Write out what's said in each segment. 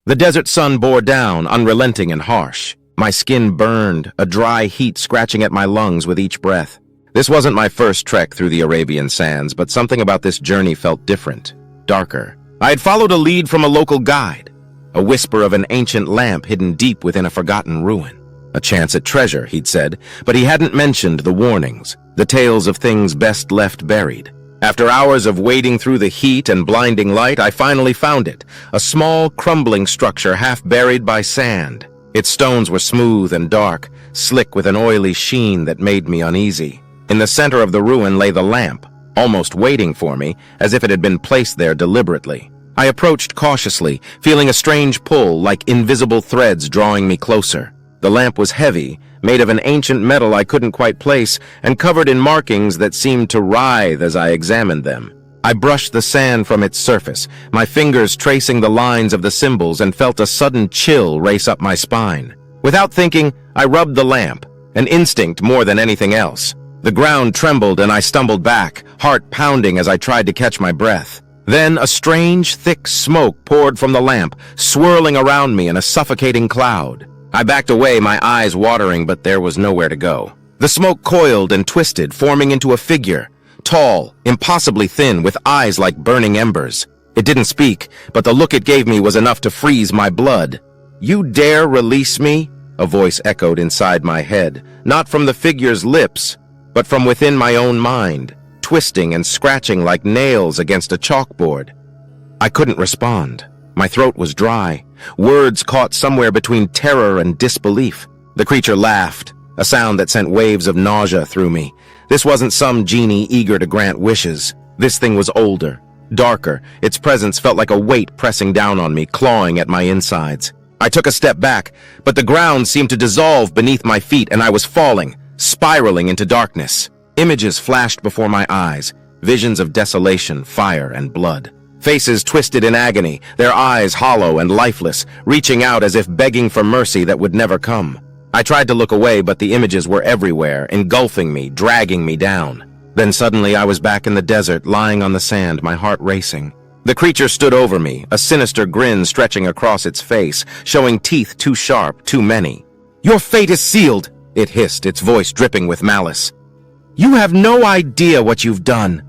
The desert sun bore down, unrelenting and harsh. My skin burned, a dry heat scratching at my lungs with each breath. This wasn't my first trek through the Arabian sands, but something about this journey felt different, darker. I had followed a lead from a local guide, a whisper of an ancient lamp hidden deep within a forgotten ruin. A chance at treasure, he'd said, but he hadn't mentioned the warnings, the tales of things best left buried. After hours of wading through the heat and blinding light, I finally found it, a small, crumbling structure half buried by sand. Its stones were smooth and dark, slick with an oily sheen that made me uneasy. In the center of the ruin lay the lamp, almost waiting for me, as if it had been placed there deliberately. I approached cautiously, feeling a strange pull like invisible threads drawing me closer. The lamp was heavy, made of an ancient metal I couldn't quite place, and covered in markings that seemed to writhe as I examined them. I brushed the sand from its surface, my fingers tracing the lines of the symbols, and felt a sudden chill race up my spine. Without thinking, I rubbed the lamp, an instinct more than anything else. The ground trembled and I stumbled back, heart pounding as I tried to catch my breath. Then a strange, thick smoke poured from the lamp, swirling around me in a suffocating cloud. I backed away, my eyes watering, but there was nowhere to go. The smoke coiled and twisted, forming into a figure, tall, impossibly thin, with eyes like burning embers. It didn't speak, but the look it gave me was enough to freeze my blood. "You dare release me?" a voice echoed inside my head, not from the figure's lips, but from within my own mind, twisting and scratching like nails against a chalkboard. I couldn't respond. My throat was dry, words caught somewhere between terror and disbelief. The creature laughed, a sound that sent waves of nausea through me. This wasn't some genie eager to grant wishes. This thing was older, darker. Its presence felt like a weight pressing down on me, clawing at my insides. I took a step back, but the ground seemed to dissolve beneath my feet and I was falling, spiraling into darkness. Images flashed before my eyes, visions of desolation, fire, and blood. Faces twisted in agony, their eyes hollow and lifeless, reaching out as if begging for mercy that would never come. I tried to look away, but the images were everywhere, engulfing me, dragging me down. Then suddenly I was back in the desert, lying on the sand, my heart racing. The creature stood over me, a sinister grin stretching across its face, showing teeth too sharp, too many. "Your fate is sealed," it hissed, its voice dripping with malice. "You have no idea what you've done."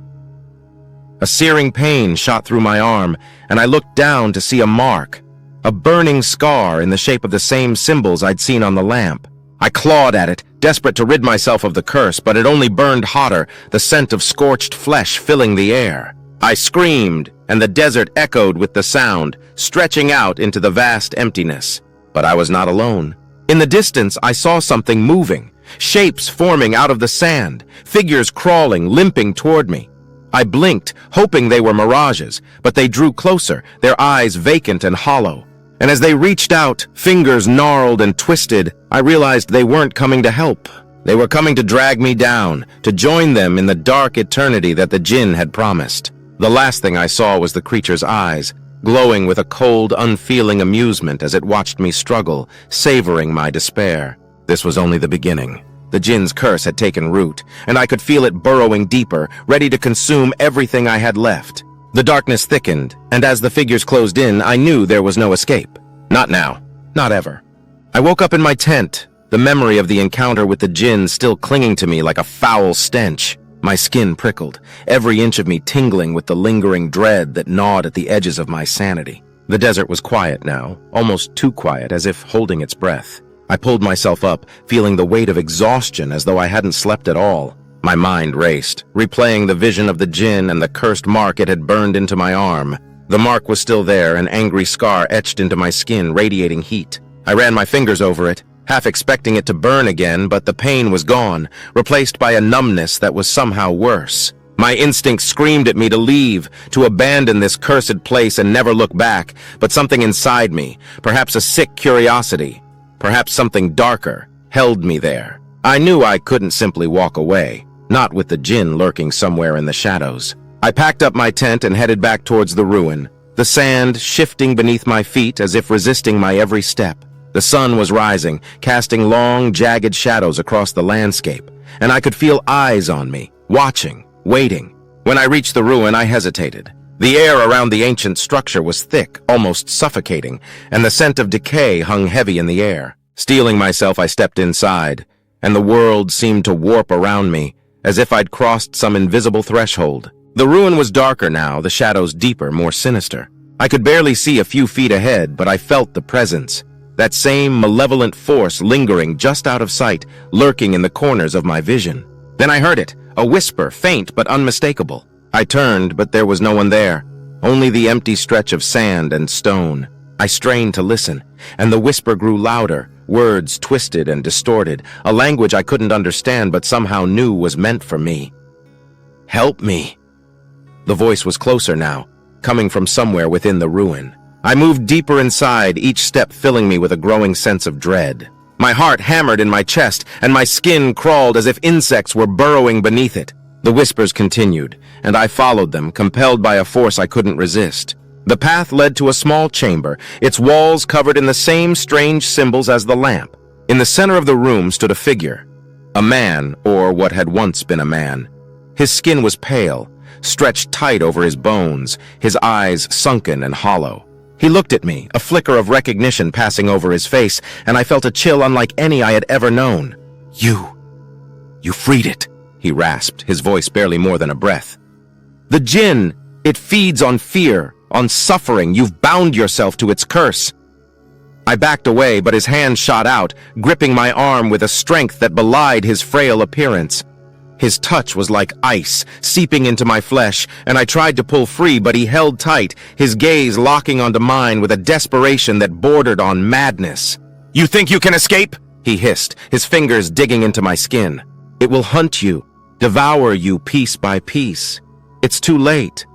A searing pain shot through my arm, and I looked down to see a mark, a burning scar in the shape of the same symbols I'd seen on the lamp. I clawed at it, desperate to rid myself of the curse, but it only burned hotter, the scent of scorched flesh filling the air. I screamed, and the desert echoed with the sound, stretching out into the vast emptiness. But I was not alone. In the distance, I saw something moving, shapes forming out of the sand, figures crawling, limping toward me. I blinked, hoping they were mirages, but they drew closer, their eyes vacant and hollow. And as they reached out, fingers gnarled and twisted, I realized they weren't coming to help. They were coming to drag me down, to join them in the dark eternity that the Djinn had promised. The last thing I saw was the creature's eyes, glowing with a cold, unfeeling amusement as it watched me struggle, savoring my despair. This was only the beginning. The Djinn's curse had taken root, and I could feel it burrowing deeper, ready to consume everything I had left. The darkness thickened, and as the figures closed in, I knew there was no escape. Not now. Not ever. I woke up in my tent, the memory of the encounter with the Djinn still clinging to me like a foul stench. My skin prickled, every inch of me tingling with the lingering dread that gnawed at the edges of my sanity. The desert was quiet now, almost too quiet, as if holding its breath. I pulled myself up, feeling the weight of exhaustion as though I hadn't slept at all. My mind raced, replaying the vision of the Djinn and the cursed mark it had burned into my arm. The mark was still there, an angry scar etched into my skin, radiating heat. I ran my fingers over it, half expecting it to burn again, but the pain was gone, replaced by a numbness that was somehow worse. My instinct screamed at me to leave, to abandon this cursed place and never look back, but something inside me, perhaps a sick curiosity, perhaps something darker, held me there. I knew I couldn't simply walk away, not with the Djinn lurking somewhere in the shadows. I packed up my tent and headed back towards the ruin, the sand shifting beneath my feet as if resisting my every step. The sun was rising, casting long, jagged shadows across the landscape, and I could feel eyes on me, watching, waiting. When I reached the ruin, I hesitated. The air around the ancient structure was thick, almost suffocating, and the scent of decay hung heavy in the air. Steeling myself, I stepped inside, and the world seemed to warp around me, as if I'd crossed some invisible threshold. The ruin was darker now, the shadows deeper, more sinister. I could barely see a few feet ahead, but I felt the presence, that same malevolent force lingering just out of sight, lurking in the corners of my vision. Then I heard it, a whisper, faint but unmistakable. I turned, but there was no one there, only the empty stretch of sand and stone. I strained to listen, and the whisper grew louder, words twisted and distorted, a language I couldn't understand but somehow knew was meant for me. "Help me." The voice was closer now, coming from somewhere within the ruin. I moved deeper inside, each step filling me with a growing sense of dread. My heart hammered in my chest, and my skin crawled as if insects were burrowing beneath it. The whispers continued, and I followed them, compelled by a force I couldn't resist. The path led to a small chamber, its walls covered in the same strange symbols as the lamp. In the center of the room stood a figure, a man, or what had once been a man. His skin was pale, stretched tight over his bones, his eyes sunken and hollow. He looked at me, a flicker of recognition passing over his face, and I felt a chill unlike any I had ever known. You freed it," he rasped, his voice barely more than a breath. "The Djinn, it feeds on fear, on suffering. You've bound yourself to its curse." I backed away, but his hand shot out, gripping my arm with a strength that belied his frail appearance. His touch was like ice, seeping into my flesh, and I tried to pull free, but he held tight, his gaze locking onto mine with a desperation that bordered on madness. "You think you can escape?" he hissed, his fingers digging into my skin. "It will hunt you, devour you piece by piece. It's too late.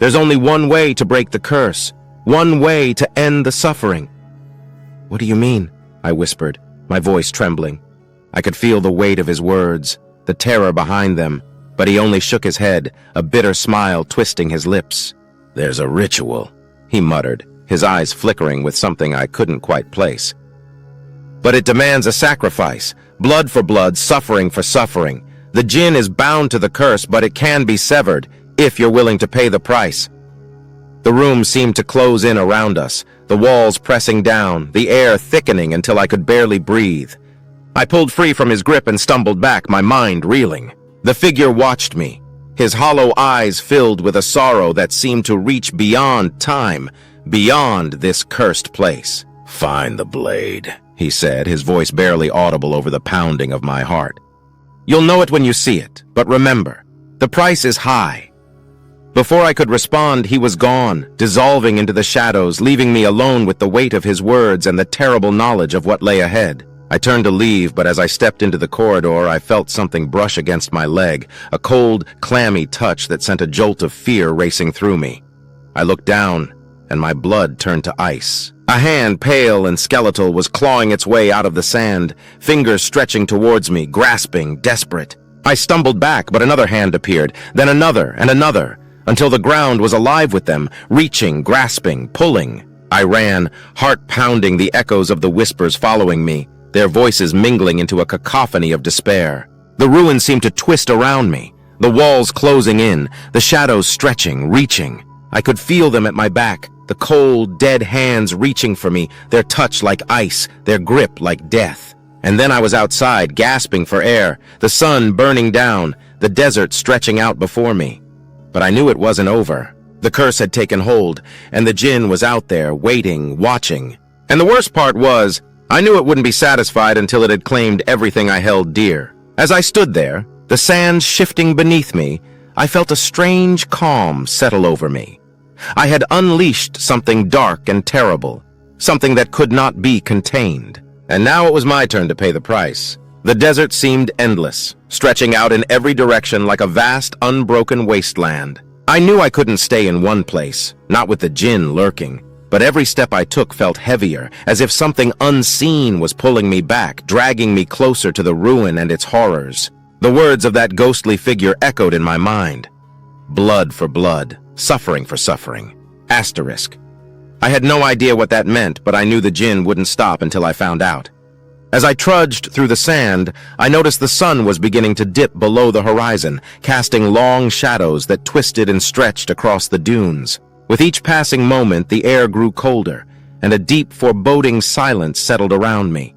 There's only one way to break the curse, one way to end the suffering." "What do you mean?" I whispered, my voice trembling. I could feel the weight of his words, the terror behind them, but he only shook his head, a bitter smile twisting his lips. "There's a ritual," he muttered, his eyes flickering with something I couldn't quite place. "But it demands a sacrifice, blood for blood, suffering for suffering. The Djinn is bound to the curse, but it can be severed, if you're willing to pay the price." The room seemed to close in around us, the walls pressing down, the air thickening until I could barely breathe. I pulled free from his grip and stumbled back, my mind reeling. The figure watched me, his hollow eyes filled with a sorrow that seemed to reach beyond time, beyond this cursed place. "Find the blade," he said, his voice barely audible over the pounding of my heart. "You'll know it when you see it, but remember, the price is high." Before I could respond, he was gone, dissolving into the shadows, leaving me alone with the weight of his words and the terrible knowledge of what lay ahead. I turned to leave, but as I stepped into the corridor, I felt something brush against my leg, a cold, clammy touch that sent a jolt of fear racing through me. I looked down, and my blood turned to ice. A hand, pale and skeletal, was clawing its way out of the sand, fingers stretching towards me, grasping, desperate. I stumbled back, but another hand appeared, then another and another, until the ground was alive with them, reaching, grasping, pulling. I ran, heart pounding, the echoes of the whispers following me, their voices mingling into a cacophony of despair. The ruin seemed to twist around me, the walls closing in, the shadows stretching, reaching. I could feel them at my back, the cold, dead hands reaching for me, their touch like ice, their grip like death. And then I was outside, gasping for air, the sun burning down, the desert stretching out before me. But I knew it wasn't over. The curse had taken hold, and the Djinn was out there, waiting, watching. And the worst part was, I knew it wouldn't be satisfied until it had claimed everything I held dear. As I stood there, the sand shifting beneath me, I felt a strange calm settle over me. I had unleashed something dark and terrible, something that could not be contained. And now it was my turn to pay the price. The desert seemed endless, stretching out in every direction like a vast, unbroken wasteland. I knew I couldn't stay in one place, not with the Djinn lurking. But every step I took felt heavier, as if something unseen was pulling me back, dragging me closer to the ruin and its horrors. The words of that ghostly figure echoed in my mind. Blood for blood, suffering for suffering. Asterisk. I had no idea what that meant, but I knew the Djinn wouldn't stop until I found out. As I trudged through the sand, I noticed the sun was beginning to dip below the horizon, casting long shadows that twisted and stretched across the dunes. With each passing moment, the air grew colder, and a deep, foreboding silence settled around me.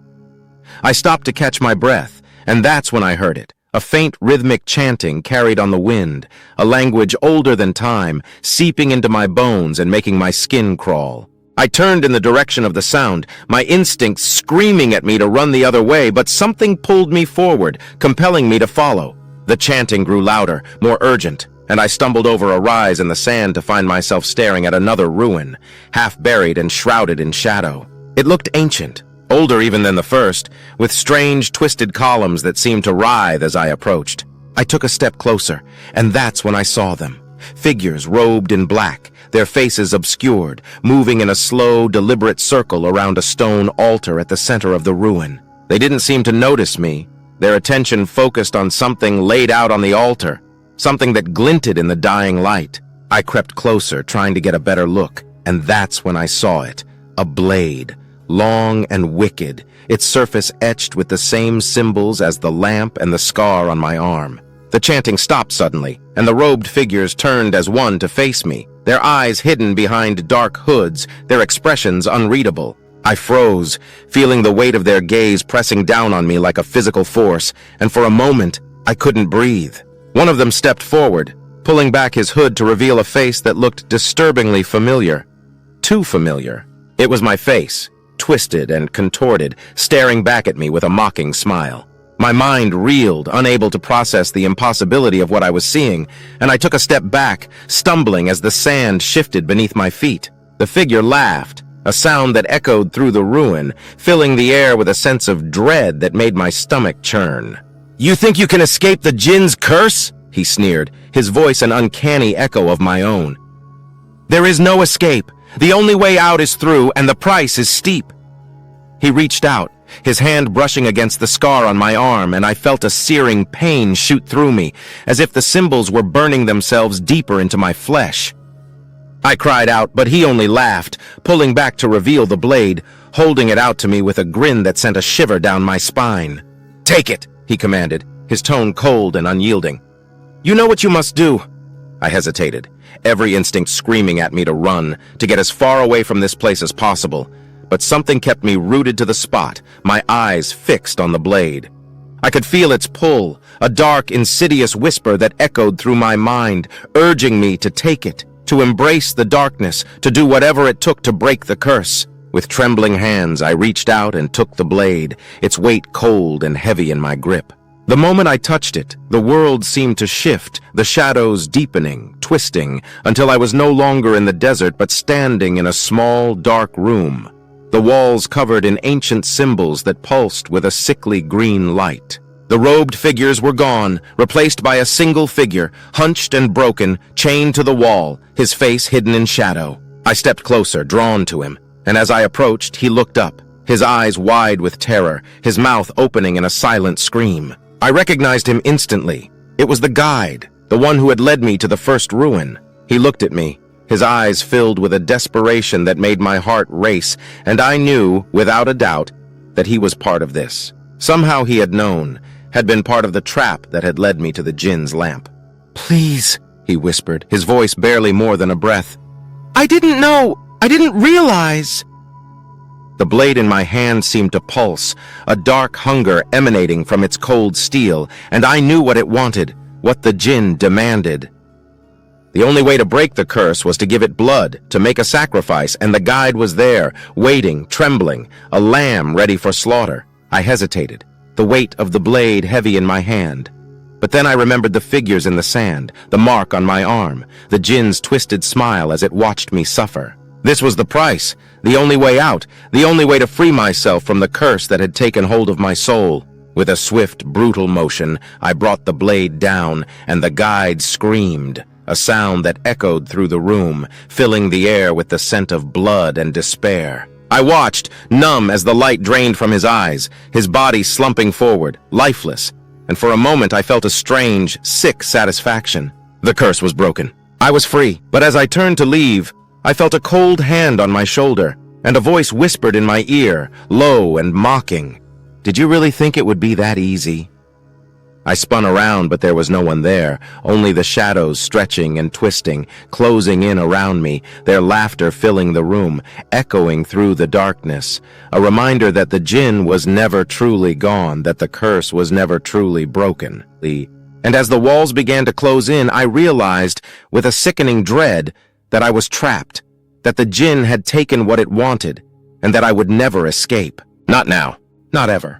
I stopped to catch my breath, and that's when I heard it. A faint rhythmic chanting carried on the wind, a language older than time, seeping into my bones and making my skin crawl. I turned in the direction of the sound, my instincts screaming at me to run the other way, but something pulled me forward, compelling me to follow. The chanting grew louder, more urgent, and I stumbled over a rise in the sand to find myself staring at another ruin, half buried and shrouded in shadow. It looked ancient, older even than the first, with strange, twisted columns that seemed to writhe as I approached. I took a step closer, and that's when I saw them. Figures robed in black, their faces obscured, moving in a slow, deliberate circle around a stone altar at the center of the ruin. They didn't seem to notice me, their attention focused on something laid out on the altar, something that glinted in the dying light. I crept closer, trying to get a better look, and that's when I saw it. A blade, long and wicked, its surface etched with the same symbols as the lamp and the scar on my arm. The chanting stopped suddenly, and the robed figures turned as one to face me, their eyes hidden behind dark hoods, their expressions unreadable. I froze, feeling the weight of their gaze pressing down on me like a physical force, and for a moment, I couldn't breathe. One of them stepped forward, pulling back his hood to reveal a face that looked disturbingly familiar. Too familiar. It was my face, twisted and contorted, staring back at me with a mocking smile. My mind reeled, unable to process the impossibility of what I was seeing, and I took a step back, stumbling as the sand shifted beneath my feet. The figure laughed, a sound that echoed through the ruin, filling the air with a sense of dread that made my stomach churn. "You think you can escape the Djinn's curse?" he sneered, his voice an uncanny echo of my own. "There is no escape. The only way out is through, and the price is steep." He reached out, his hand brushing against the scar on my arm, and I felt a searing pain shoot through me, as if the symbols were burning themselves deeper into my flesh. I cried out, but he only laughed, pulling back to reveal the blade, holding it out to me with a grin that sent a shiver down my spine. "Take it," he commanded, his tone cold and unyielding. "You know what you must do." I hesitated, every instinct screaming at me to run, to get as far away from this place as possible. But something kept me rooted to the spot, my eyes fixed on the blade. I could feel its pull, a dark, insidious whisper that echoed through my mind, urging me to take it, to embrace the darkness, to do whatever it took to break the curse. With trembling hands, I reached out and took the blade, its weight cold and heavy in my grip. The moment I touched it, the world seemed to shift, the shadows deepening, twisting, until I was no longer in the desert but standing in a small, dark room. The walls covered in ancient symbols that pulsed with a sickly green light. The robed figures were gone, replaced by a single figure, hunched and broken, chained to the wall, his face hidden in shadow. I stepped closer, drawn to him, and as I approached, he looked up, his eyes wide with terror, his mouth opening in a silent scream. I recognized him instantly. It was the guide, the one who had led me to the first ruin. He looked at me, his eyes filled with a desperation that made my heart race, and I knew, without a doubt, that he was part of this. Somehow he had known, had been part of the trap that had led me to the Djinn's lamp. "Please," he whispered, his voice barely more than a breath. "I didn't know! I didn't realize!" The blade in my hand seemed to pulse, a dark hunger emanating from its cold steel, and I knew what it wanted, what the Djinn demanded. The only way to break the curse was to give it blood, to make a sacrifice, and the guide was there, waiting, trembling, a lamb ready for slaughter. I hesitated, the weight of the blade heavy in my hand. But then I remembered the figures in the sand, the mark on my arm, the Djinn's twisted smile as it watched me suffer. This was the price, the only way out, the only way to free myself from the curse that had taken hold of my soul. With a swift, brutal motion, I brought the blade down, and the guide screamed, a sound that echoed through the room, filling the air with the scent of blood and despair. I watched, numb as the light drained from his eyes, his body slumping forward, lifeless, and for a moment I felt a strange, sick satisfaction. The curse was broken. I was free, but as I turned to leave, I felt a cold hand on my shoulder, and a voice whispered in my ear, low and mocking, Did you really think it would be that easy?" I spun around, but there was no one there, only the shadows stretching and twisting, closing in around me, their laughter filling the room, echoing through the darkness, a reminder that the Djinn was never truly gone, that the curse was never truly broken. And as the walls began to close in, I realized, with a sickening dread, that I was trapped, that the Djinn had taken what it wanted, and that I would never escape. Not now, not ever.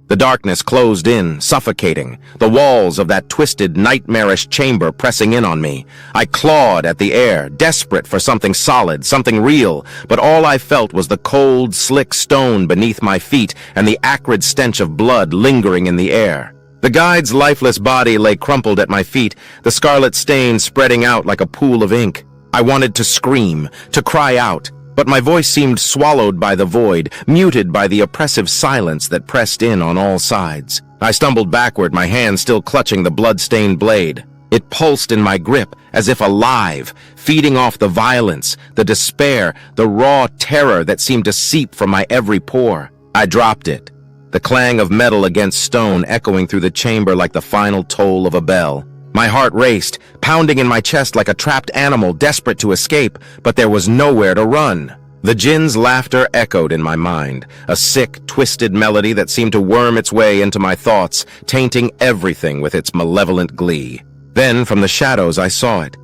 The darkness closed in, suffocating, the walls of that twisted, nightmarish chamber pressing in on me. I clawed at the air, desperate for something solid, something real, but all I felt was the cold, slick stone beneath my feet and the acrid stench of blood lingering in the air. The guide's lifeless body lay crumpled at my feet, the scarlet stain spreading out like a pool of ink. I wanted to scream, to cry out, but my voice seemed swallowed by the void, muted by the oppressive silence that pressed in on all sides. I stumbled backward, my hand still clutching the blood-stained blade. It pulsed in my grip, as if alive, feeding off the violence, the despair, the raw terror that seemed to seep from my every pore. I dropped it, the clang of metal against stone echoing through the chamber like the final toll of a bell. My heart raced, pounding in my chest like a trapped animal desperate to escape, but there was nowhere to run. The Djinn's laughter echoed in my mind, a sick, twisted melody that seemed to worm its way into my thoughts, tainting everything with its malevolent glee. Then, from the shadows, I saw it.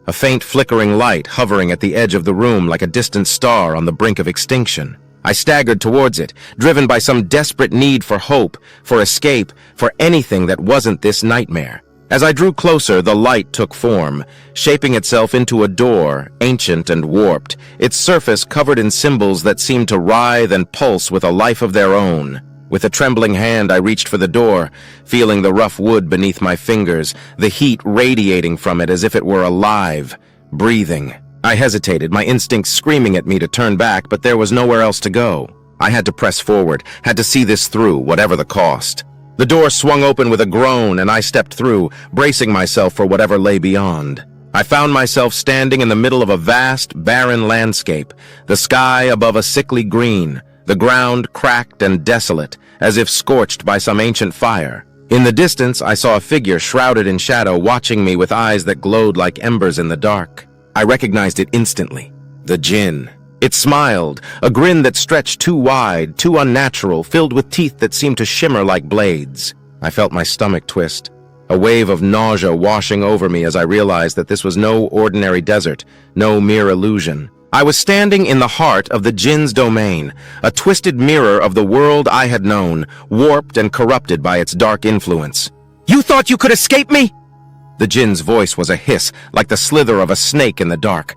A faint flickering light hovering at the edge of the room like a distant star on the brink of extinction. I staggered towards it, driven by some desperate need for hope, for escape, for anything that wasn't this nightmare. As I drew closer, the light took form, shaping itself into a door, ancient and warped, its surface covered in symbols that seemed to writhe and pulse with a life of their own. With a trembling hand, I reached for the door, feeling the rough wood beneath my fingers, the heat radiating from it as if it were alive, breathing. I hesitated, my instincts screaming at me to turn back, but there was nowhere else to go. I had to press forward, had to see this through, whatever the cost. The door swung open with a groan, and I stepped through, bracing myself for whatever lay beyond. I found myself standing in the middle of a vast, barren landscape, the sky above a sickly green, the ground cracked and desolate, as if scorched by some ancient fire. In the distance, I saw a figure shrouded in shadow, watching me with eyes that glowed like embers in the dark. I recognized it instantly. The Djinn. It smiled, a grin that stretched too wide, too unnatural, filled with teeth that seemed to shimmer like blades. I felt my stomach twist, a wave of nausea washing over me as I realized that this was no ordinary desert, no mere illusion. I was standing in the heart of the Djinn's domain, a twisted mirror of the world I had known, warped and corrupted by its dark influence. "You thought you could escape me?" The Djinn's voice was a hiss, like the slither of a snake in the dark.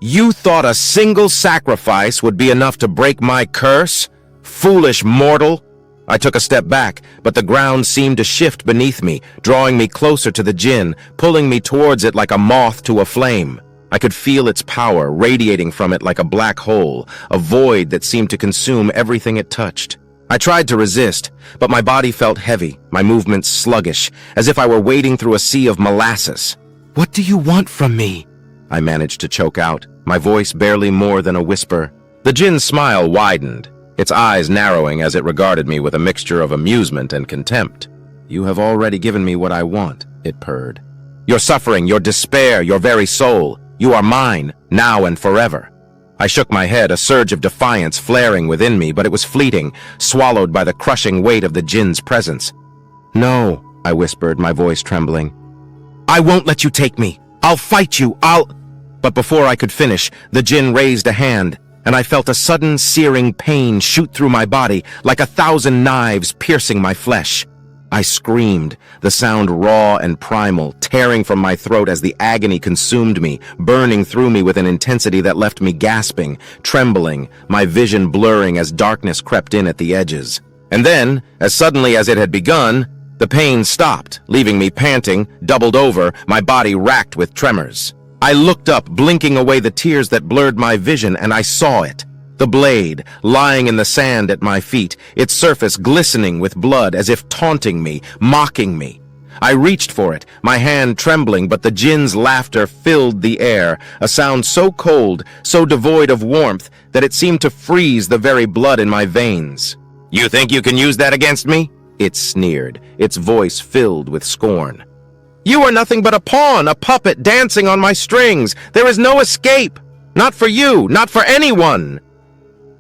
"You thought a single sacrifice would be enough to break my curse? Foolish mortal!" I took a step back, but the ground seemed to shift beneath me, drawing me closer to the Djinn, pulling me towards it like a moth to a flame. I could feel its power radiating from it like a black hole, a void that seemed to consume everything it touched. I tried to resist, but my body felt heavy, my movements sluggish, as if I were wading through a sea of molasses. "What do you want from me?" I managed to choke out, my voice barely more than a whisper. The Djinn's smile widened, its eyes narrowing as it regarded me with a mixture of amusement and contempt. "You have already given me what I want," it purred. "Your suffering, your despair, your very soul. You are mine, now and forever." I shook my head, a surge of defiance flaring within me, but it was fleeting, swallowed by the crushing weight of the Djinn's presence. "No," I whispered, my voice trembling. "I won't let you take me. I'll fight you, But before I could finish, the Djinn raised a hand, and I felt a sudden searing pain shoot through my body like 1,000 knives piercing my flesh. I screamed, the sound raw and primal, tearing from my throat as the agony consumed me, burning through me with an intensity that left me gasping, trembling, my vision blurring as darkness crept in at the edges. And then, as suddenly as it had begun, the pain stopped, leaving me panting, doubled over, my body racked with tremors. I looked up, blinking away the tears that blurred my vision, and I saw it. The blade, lying in the sand at my feet, its surface glistening with blood as if taunting me, mocking me. I reached for it, my hand trembling, but the Djinn's laughter filled the air, a sound so cold, so devoid of warmth, that it seemed to freeze the very blood in my veins. You think you can use that against me? It sneered, its voice filled with scorn. You are nothing but a pawn, a puppet dancing on my strings. There is no escape. Not for you, not for anyone.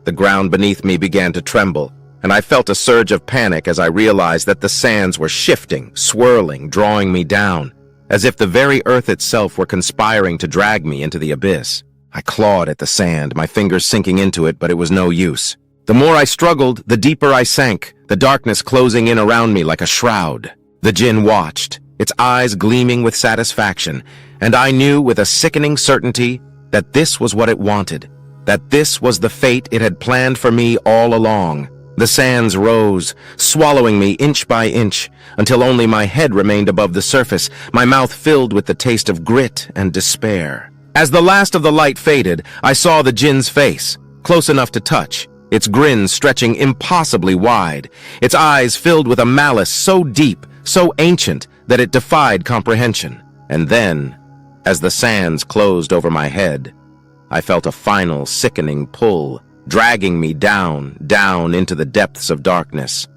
The ground beneath me began to tremble, and I felt a surge of panic as I realized that the sands were shifting, swirling, drawing me down, as if the very earth itself were conspiring to drag me into the abyss. I clawed at the sand, my fingers sinking into it, but it was no use. The more I struggled, the deeper I sank, the darkness closing in around me like a shroud. The Djinn watched, its eyes gleaming with satisfaction, and I knew with a sickening certainty that this was what it wanted, that this was the fate it had planned for me all along. The sands rose, swallowing me inch by inch, until only my head remained above the surface, my mouth filled with the taste of grit and despair. As the last of the light faded, I saw the Djinn's face, close enough to touch, its grin stretching impossibly wide, its eyes filled with a malice so deep, so ancient, that it defied comprehension. And then, as the sands closed over my head, I felt a final sickening pull, dragging me down, down into the depths of darkness,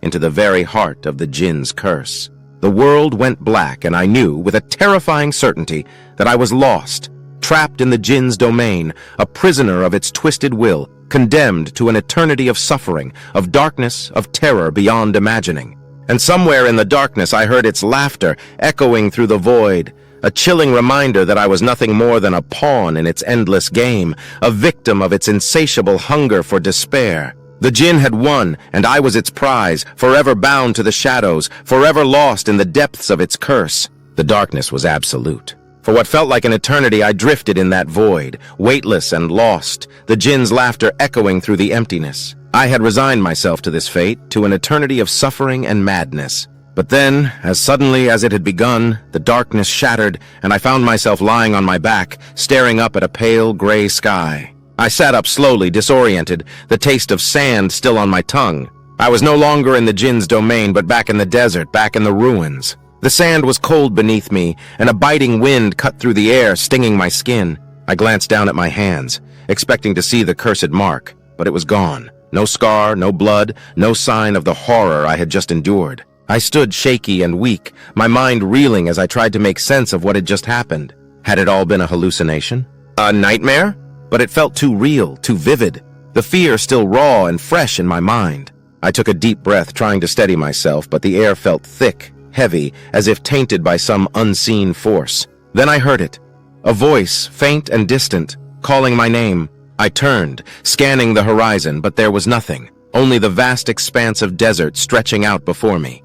into the very heart of the Djinn's curse. The world went black, and I knew, with a terrifying certainty, that I was lost, trapped in the Djinn's domain, a prisoner of its twisted will, condemned to an eternity of suffering, of darkness, of terror beyond imagining. And somewhere in the darkness I heard its laughter echoing through the void, a chilling reminder that I was nothing more than a pawn in its endless game, a victim of its insatiable hunger for despair. The Djinn had won, and I was its prize, forever bound to the shadows, forever lost in the depths of its curse. The darkness was absolute. For what felt like an eternity, I drifted in that void, weightless and lost, the Djinn's laughter echoing through the emptiness. I had resigned myself to this fate, to an eternity of suffering and madness. But then, as suddenly as it had begun, the darkness shattered, and I found myself lying on my back, staring up at a pale gray sky. I sat up slowly, disoriented, the taste of sand still on my tongue. I was no longer in the Djinn's domain, but back in the desert, back in the ruins. The sand was cold beneath me, and a biting wind cut through the air, stinging my skin. I glanced down at my hands, expecting to see the cursed mark, but it was gone. No scar, no blood, no sign of the horror I had just endured. I stood shaky and weak, my mind reeling as I tried to make sense of what had just happened. Had it all been a hallucination? A nightmare? But it felt too real, too vivid. The fear still raw and fresh in my mind. I took a deep breath, trying to steady myself, but the air felt thick, heavy, as if tainted by some unseen force. Then I heard it. A voice, faint and distant, calling my name. I turned, scanning the horizon, but there was nothing, only the vast expanse of desert stretching out before me.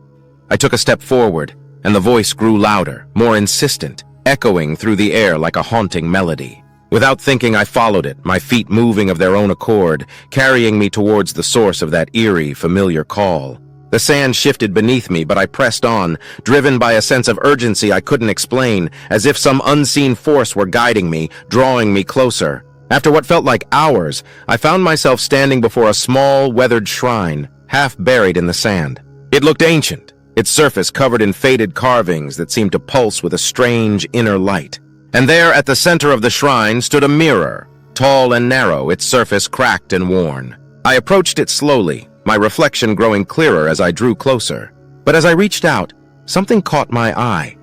I took a step forward, and the voice grew louder, more insistent, echoing through the air like a haunting melody. Without thinking, I followed it, my feet moving of their own accord, carrying me towards the source of that eerie, familiar call. The sand shifted beneath me, but I pressed on, driven by a sense of urgency I couldn't explain, as if some unseen force were guiding me, drawing me closer. After what felt like hours, I found myself standing before a small, weathered shrine, half buried in the sand. It looked ancient, its surface covered in faded carvings that seemed to pulse with a strange inner light. And there at the center of the shrine stood a mirror, tall and narrow, its surface cracked and worn. I approached it slowly, my reflection growing clearer as I drew closer. But as I reached out, something caught my eye.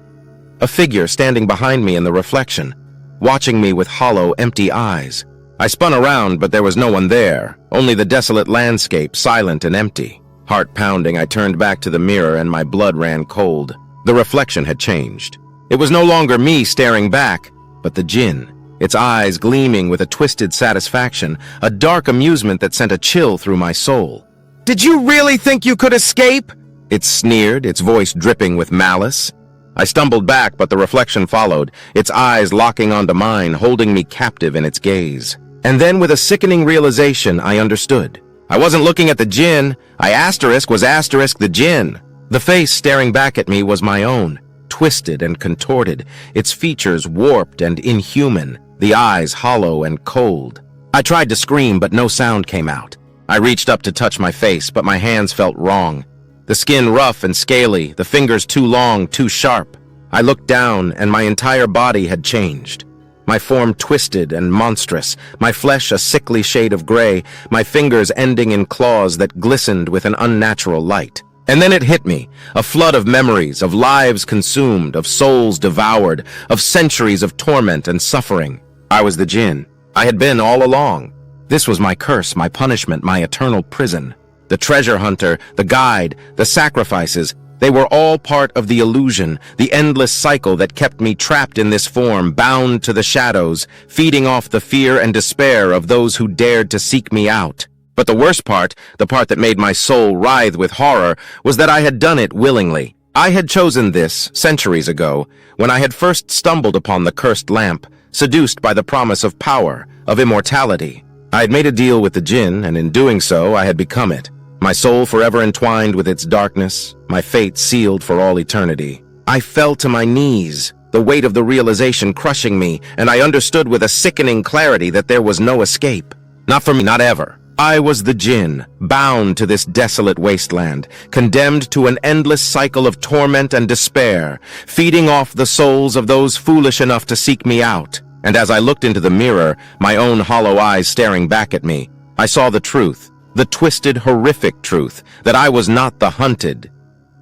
A figure standing behind me in the reflection, watching me with hollow, empty eyes. I spun around, but there was no one there, only the desolate landscape, silent and empty. Heart pounding, I turned back to the mirror and my blood ran cold. The reflection had changed. It was no longer me staring back, but the Djinn, its eyes gleaming with a twisted satisfaction, a dark amusement that sent a chill through my soul. "Did you really think you could escape?" It sneered, its voice dripping with malice. I stumbled back, but the reflection followed, its eyes locking onto mine, holding me captive in its gaze. And then, with a sickening realization, I understood. I wasn't looking at the Djinn. Was the Djinn. The face staring back at me was my own, twisted and contorted, its features warped and inhuman, the eyes hollow and cold. I tried to scream, but no sound came out. I reached up to touch my face, but my hands felt wrong. The skin rough and scaly, the fingers too long, too sharp. I looked down, and my entire body had changed. my form twisted and monstrous, my flesh a sickly shade of gray, my fingers ending in claws that glistened with an unnatural light. And then it hit me, a flood of memories, of lives consumed, of souls devoured, of centuries of torment and suffering. I was the Djinn. I had been all along. This was my curse, my punishment, my eternal prison. The treasure hunter, the guide, the sacrifices, they were all part of the illusion, the endless cycle that kept me trapped in this form, bound to the shadows, feeding off the fear and despair of those who dared to seek me out. But the worst part, the part that made my soul writhe with horror, was that I had done it willingly. I had chosen this centuries ago, when I had first stumbled upon the cursed lamp, seduced by the promise of power, of immortality. I had made a deal with the Djinn, and in doing so, I had become it. My soul forever entwined with its darkness, my fate sealed for all eternity. I fell to my knees, the weight of the realization crushing me, and I understood with a sickening clarity that there was no escape. Not for me, not ever. I was the Djinn, bound to this desolate wasteland, condemned to an endless cycle of torment and despair, feeding off the souls of those foolish enough to seek me out. And as I looked into the mirror, my own hollow eyes staring back at me, I saw the truth, the twisted, horrific truth, that I was not the hunted,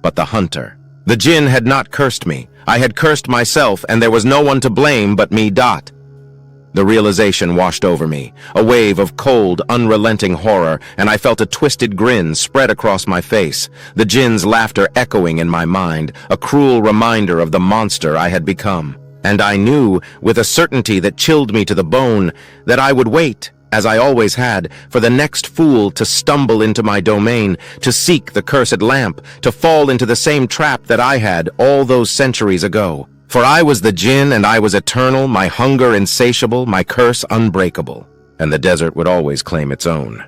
but the hunter. The Djinn had not cursed me. I had cursed myself, and there was no one to blame but me. The realization washed over me, a wave of cold, unrelenting horror, and I felt a twisted grin spread across my face, the Djinn's laughter echoing in my mind, a cruel reminder of the monster I had become. And I knew, with a certainty that chilled me to the bone, that I would wait, as I always had, for the next fool to stumble into my domain, to seek the cursed lamp, to fall into the same trap that I had all those centuries ago. For I was the Djinn, and I was eternal, my hunger insatiable, my curse unbreakable, and the desert would always claim its own.